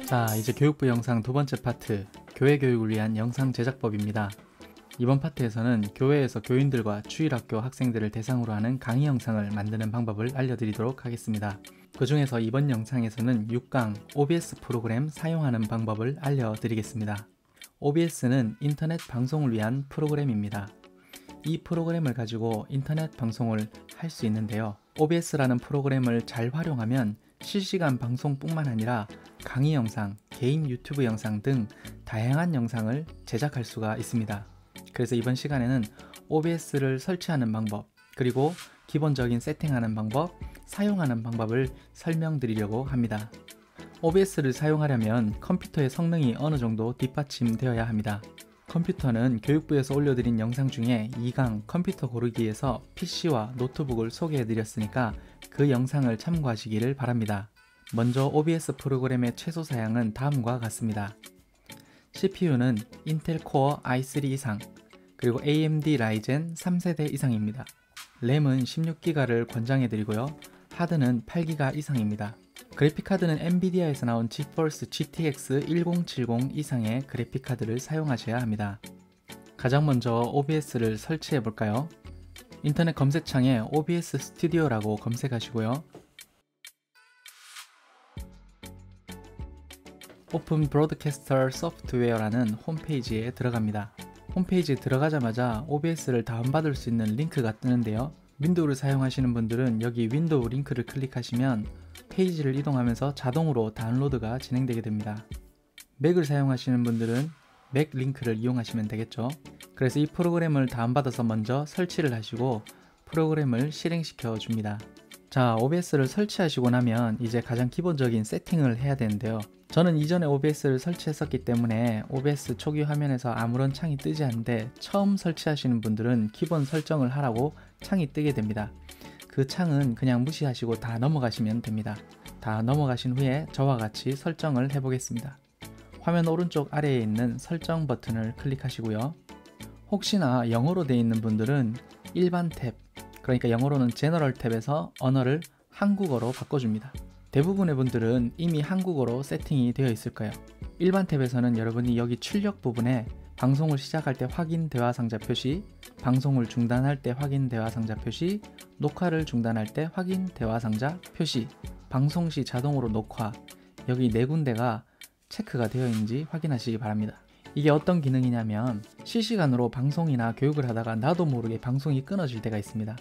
자, 이제 교육부 영상 두 번째 파트, 교회 교육을 위한 영상 제작법입니다. 이번 파트에서는 교회에서 교인들과 주일학교 학생들을 대상으로 하는 강의 영상을 만드는 방법을 알려드리도록 하겠습니다. 그 중에서 이번 영상에서는 6강 OBS 프로그램 사용하는 방법을 알려드리겠습니다. OBS는 인터넷 방송을 위한 프로그램입니다. 이 프로그램을 가지고 인터넷 방송을 할 수 있는데요. OBS라는 프로그램을 잘 활용하면 실시간 방송뿐만 아니라 강의 영상, 개인 유튜브 영상 등 다양한 영상을 제작할 수가 있습니다. 그래서 이번 시간에는 OBS를 설치하는 방법, 그리고 기본적인 세팅하는 방법, 사용하는 방법을 설명드리려고 합니다. OBS를 사용하려면 컴퓨터의 성능이 어느 정도 뒷받침되어야 합니다. 컴퓨터는 교육부에서 올려드린 영상 중에 2강 컴퓨터 고르기에서 PC와 노트북을 소개해드렸으니까 그 영상을 참고하시기를 바랍니다. 먼저 OBS 프로그램의 최소 사양은 다음과 같습니다. CPU는 인텔 코어 i3 이상, 그리고 AMD 라이젠 3세대 이상입니다. 램은 16기가를 권장해드리고요. 하드는 8기가 이상입니다. 그래픽카드는 엔비디아에서 나온 지포스 GTX 1070 이상의 그래픽카드를 사용하셔야 합니다. 가장 먼저 OBS를 설치해 볼까요? 인터넷 검색창에 OBS 스튜디오라고 검색하시고요. 오픈 브로드캐스터 소프트웨어라는 홈페이지에 들어갑니다. 홈페이지에 들어가자마자 OBS를 다운받을 수 있는 링크가 뜨는데요. 윈도우를 사용하시는 분들은 여기 윈도우 링크를 클릭하시면 페이지를 이동하면서 자동으로 다운로드가 진행되게 됩니다. 맥을 사용하시는 분들은 맥 링크를 이용하시면 되겠죠. 그래서 이 프로그램을 다운받아서 먼저 설치를 하시고 프로그램을 실행시켜 줍니다. 자, OBS를 설치하시고 나면 이제 가장 기본적인 세팅을 해야 되는데요. 저는 이전에 OBS를 설치했었기 때문에 OBS 초기 화면에서 아무런 창이 뜨지 않는데, 처음 설치하시는 분들은 기본 설정을 하라고 창이 뜨게 됩니다. 그 창은 그냥 무시하시고 다 넘어가시면 됩니다. 다 넘어가신 후에 저와 같이 설정을 해보겠습니다. 화면 오른쪽 아래에 있는 설정 버튼을 클릭하시고요. 혹시나 영어로 되어 있는 분들은 일반 탭, 그러니까 영어로는 제너럴 탭에서 언어를 한국어로 바꿔줍니다. 대부분의 분들은 이미 한국어로 세팅이 되어 있을 거예요. 일반 탭에서는 여러분이 여기 출력 부분에 방송을 시작할 때 확인 대화 상자 표시, 방송을 중단할 때 확인 대화 상자 표시, 녹화를 중단할 때 확인 대화 상자 표시, 방송 시 자동으로 녹화, 여기 네 군데가 체크가 되어 있는지 확인하시기 바랍니다. 이게 어떤 기능이냐면 실시간으로 방송이나 교육을 하다가 나도 모르게 방송이 끊어질 때가 있습니다.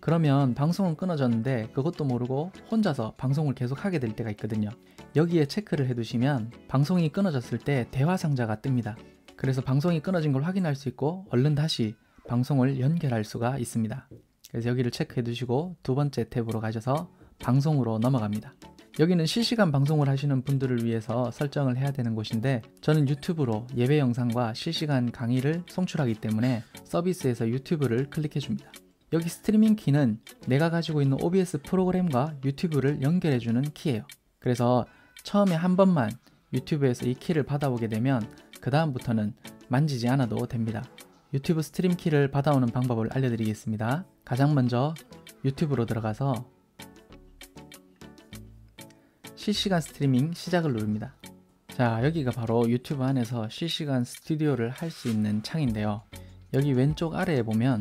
그러면 방송은 끊어졌는데 그것도 모르고 혼자서 방송을 계속 하게 될 때가 있거든요. 여기에 체크를 해두시면 방송이 끊어졌을 때 대화 상자가 뜹니다. 그래서 방송이 끊어진 걸 확인할 수 있고 얼른 다시 방송을 연결할 수가 있습니다. 그래서 여기를 체크해 두시고 두 번째 탭으로 가셔서 방송으로 넘어갑니다. 여기는 실시간 방송을 하시는 분들을 위해서 설정을 해야 되는 곳인데, 저는 유튜브로 예배 영상과 실시간 강의를 송출하기 때문에 서비스에서 유튜브를 클릭해 줍니다. 여기 스트리밍 키는 내가 가지고 있는 OBS 프로그램과 유튜브를 연결해주는 키예요. 그래서 처음에 한 번만 유튜브에서 이 키를 받아오게 되면 그 다음부터는 만지지 않아도 됩니다. 유튜브 스트림 키를 받아오는 방법을 알려드리겠습니다. 가장 먼저 유튜브로 들어가서 실시간 스트리밍 시작을 누릅니다. 자, 여기가 바로 유튜브 안에서 실시간 스튜디오를 할 수 있는 창인데요. 여기 왼쪽 아래에 보면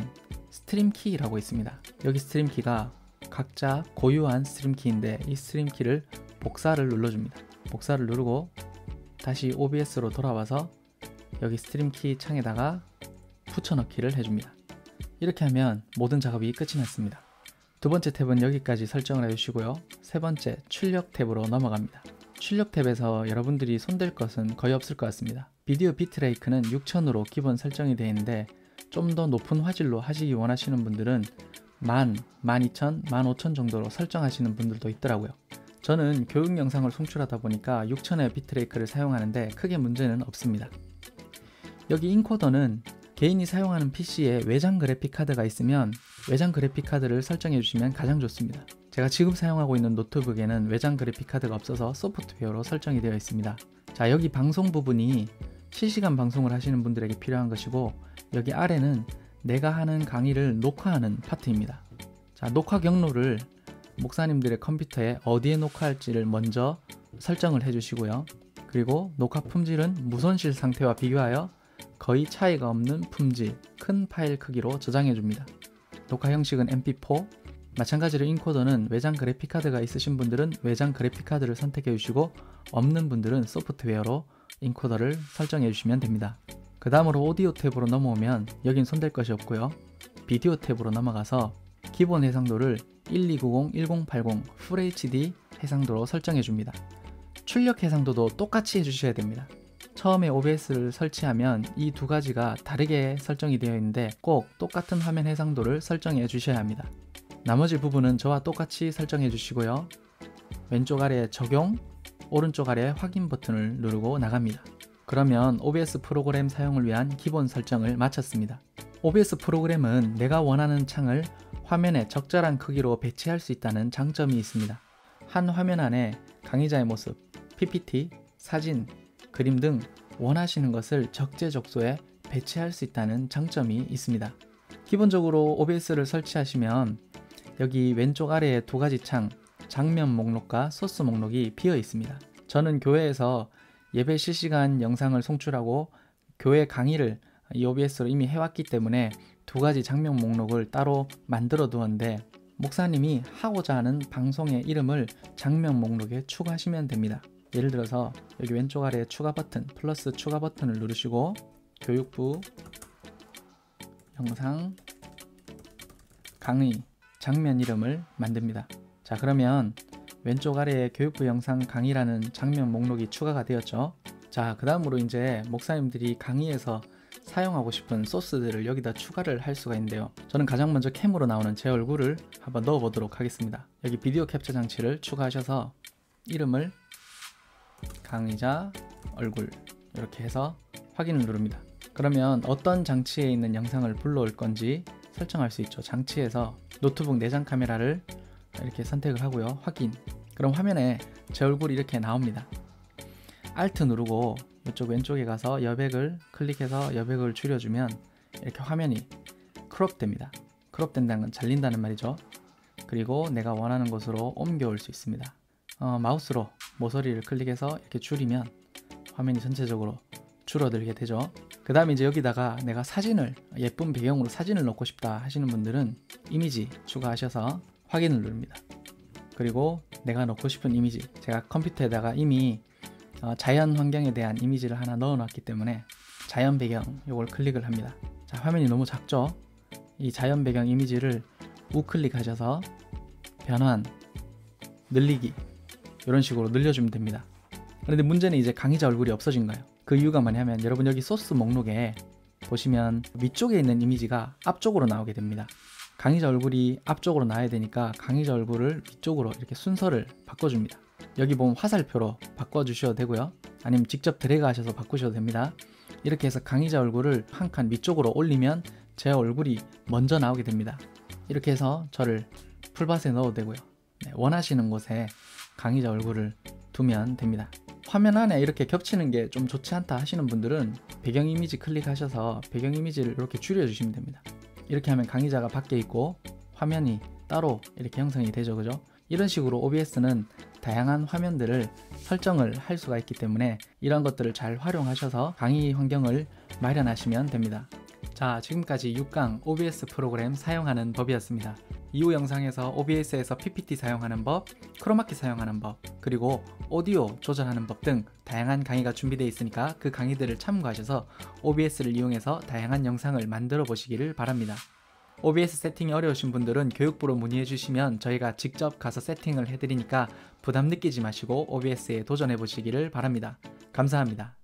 스트림 키라고 있습니다. 여기 스트림 키가 각자 고유한 스트림 키인데 이 스트림 키를 복사를 눌러줍니다. 복사를 누르고 다시 OBS로 돌아와서 여기 스트림 키 창에다가 붙여넣기를 해줍니다. 이렇게 하면 모든 작업이 끝이 났습니다. 두 번째 탭은 여기까지 설정을 해주시고요. 세 번째 출력 탭으로 넘어갑니다. 출력 탭에서 여러분들이 손댈 것은 거의 없을 것 같습니다. 비디오 비트레이트는 6000으로 기본 설정이 되어 있는데 좀 더 높은 화질로 하시기 원하시는 분들은 10,000, 12,000, 15,000 정도로 설정하시는 분들도 있더라고요. 저는 교육 영상을 송출하다 보니까 6000의 비트레이트를 사용하는데 크게 문제는 없습니다. 여기 인코더는 개인이 사용하는 PC에 외장 그래픽카드가 있으면 외장 그래픽카드를 설정해 주시면 가장 좋습니다. 제가 지금 사용하고 있는 노트북에는 외장 그래픽카드가 없어서 소프트웨어로 설정이 되어 있습니다. 자, 여기 방송 부분이 실시간 방송을 하시는 분들에게 필요한 것이고, 여기 아래는 내가 하는 강의를 녹화하는 파트입니다. 자, 녹화 경로를 목사님들의 컴퓨터에 어디에 녹화할지를 먼저 설정을 해주시고요. 그리고 녹화 품질은 무손실 상태와 비교하여 거의 차이가 없는 품질, 큰 파일 크기로 저장해줍니다. 녹화 형식은 MP4, 마찬가지로 인코더는 외장 그래픽카드가 있으신 분들은 외장 그래픽카드를 선택해 주시고 없는 분들은 소프트웨어로 인코더를 설정해 주시면 됩니다. 그 다음으로 오디오 탭으로 넘어오면 여긴 손댈 것이 없고요. 비디오 탭으로 넘어가서 기본 해상도를 1290-1080 FHD 해상도로 설정해 줍니다. 출력 해상도도 똑같이 해주셔야 됩니다. 처음에 OBS를 설치하면 이 두 가지가 다르게 설정이 되어 있는데 꼭 똑같은 화면 해상도를 설정해 주셔야 합니다. 나머지 부분은 저와 똑같이 설정해 주시고요. 왼쪽 아래 적용, 오른쪽 아래 확인 버튼을 누르고 나갑니다. 그러면 OBS 프로그램 사용을 위한 기본 설정을 마쳤습니다. OBS 프로그램은 내가 원하는 창을 화면에 적절한 크기로 배치할 수 있다는 장점이 있습니다. 한 화면 안에 강의자의 모습, PPT, 사진, 그림 등 원하시는 것을 적재적소에 배치할 수 있다는 장점이 있습니다. 기본적으로 OBS를 설치하시면 여기 왼쪽 아래에 두 가지 창, 장면 목록과 소스 목록이 비어 있습니다. 저는 교회에서 예배 실시간 영상을 송출하고 교회 강의를 이 OBS로 이미 해왔기 때문에 두 가지 장면 목록을 따로 만들어 두었는데 목사님이 하고자 하는 방송의 이름을 장면 목록에 추가하시면 됩니다. 예를 들어서 여기 왼쪽 아래에 추가 버튼, 플러스 추가 버튼을 누르시고 교육부 영상 강의 장면 이름을 만듭니다. 자, 그러면 왼쪽 아래에 교육부 영상 강의라는 장면 목록이 추가가 되었죠. 자, 그 다음으로 이제 목사님들이 강의에서 사용하고 싶은 소스들을 여기다 추가를 할 수가 있는데요. 저는 가장 먼저 캠으로 나오는 제 얼굴을 한번 넣어 보도록 하겠습니다. 여기 비디오 캡처 장치를 추가하셔서 이름을 강의자 얼굴 이렇게 해서 확인을 누릅니다. 그러면 어떤 장치에 있는 영상을 불러올 건지 설정할 수 있죠. 장치에서 노트북 내장 카메라를 이렇게 선택을 하고요. 확인. 그럼 화면에 제 얼굴이 이렇게 나옵니다. Alt 누르고 이쪽 왼쪽에 가서 여백을 클릭해서 여백을 줄여주면 이렇게 화면이 크롭 됩니다. 크롭 된다는 건 잘린다는 말이죠. 그리고 내가 원하는 곳으로 옮겨올 수 있습니다. 마우스로 모서리를 클릭해서 이렇게 줄이면 화면이 전체적으로 줄어들게 되죠. 그 다음에 이제 여기다가 내가 사진을 예쁜 배경으로 사진을 넣고 싶다 하시는 분들은 이미지 추가하셔서 확인을 누릅니다. 그리고 내가 넣고 싶은 이미지, 제가 컴퓨터에다가 이미 자연 환경에 대한 이미지를 하나 넣어 놨기 때문에 자연 배경 이걸 클릭을 합니다. 자, 화면이 너무 작죠? 이 자연 배경 이미지를 우클릭하셔서 변환, 늘리기 이런 식으로 늘려주면 됩니다. 그런데 문제는 이제 강의자 얼굴이 없어진 거예요. 그 이유가 뭐냐면 여러분 여기 소스 목록에 보시면 위쪽에 있는 이미지가 앞쪽으로 나오게 됩니다. 강의자 얼굴이 앞쪽으로 나와야 되니까 강의자 얼굴을 위쪽으로 이렇게 순서를 바꿔줍니다. 여기 보면 화살표로 바꿔주셔도 되고요. 아니면 직접 드래그 하셔서 바꾸셔도 됩니다. 이렇게 해서 강의자 얼굴을 한 칸 위쪽으로 올리면 제 얼굴이 먼저 나오게 됩니다. 이렇게 해서 저를 풀밭에 넣어도 되고요. 네, 원하시는 곳에 강의자 얼굴을 두면 됩니다. 화면 안에 이렇게 겹치는 게 좀 좋지 않다 하시는 분들은 배경 이미지 클릭하셔서 배경 이미지를 이렇게 줄여주시면 됩니다. 이렇게 하면 강의자가 밖에 있고 화면이 따로 이렇게 형성이 되죠. 그죠? 이런 식으로 OBS는 다양한 화면들을 설정을 할 수가 있기 때문에 이런 것들을 잘 활용하셔서 강의 환경을 마련하시면 됩니다. 자, 지금까지 6강 OBS 프로그램 사용하는 법이었습니다. 이후 영상에서 OBS에서 PPT 사용하는 법, 크로마키 사용하는 법, 그리고 오디오 조절하는 법 등 다양한 강의가 준비되어 있으니까 그 강의들을 참고하셔서 OBS를 이용해서 다양한 영상을 만들어 보시기를 바랍니다. OBS 세팅이 어려우신 분들은 교육부로 문의해 주시면 저희가 직접 가서 세팅을 해드리니까 부담 느끼지 마시고 OBS에 도전해 보시기를 바랍니다. 감사합니다.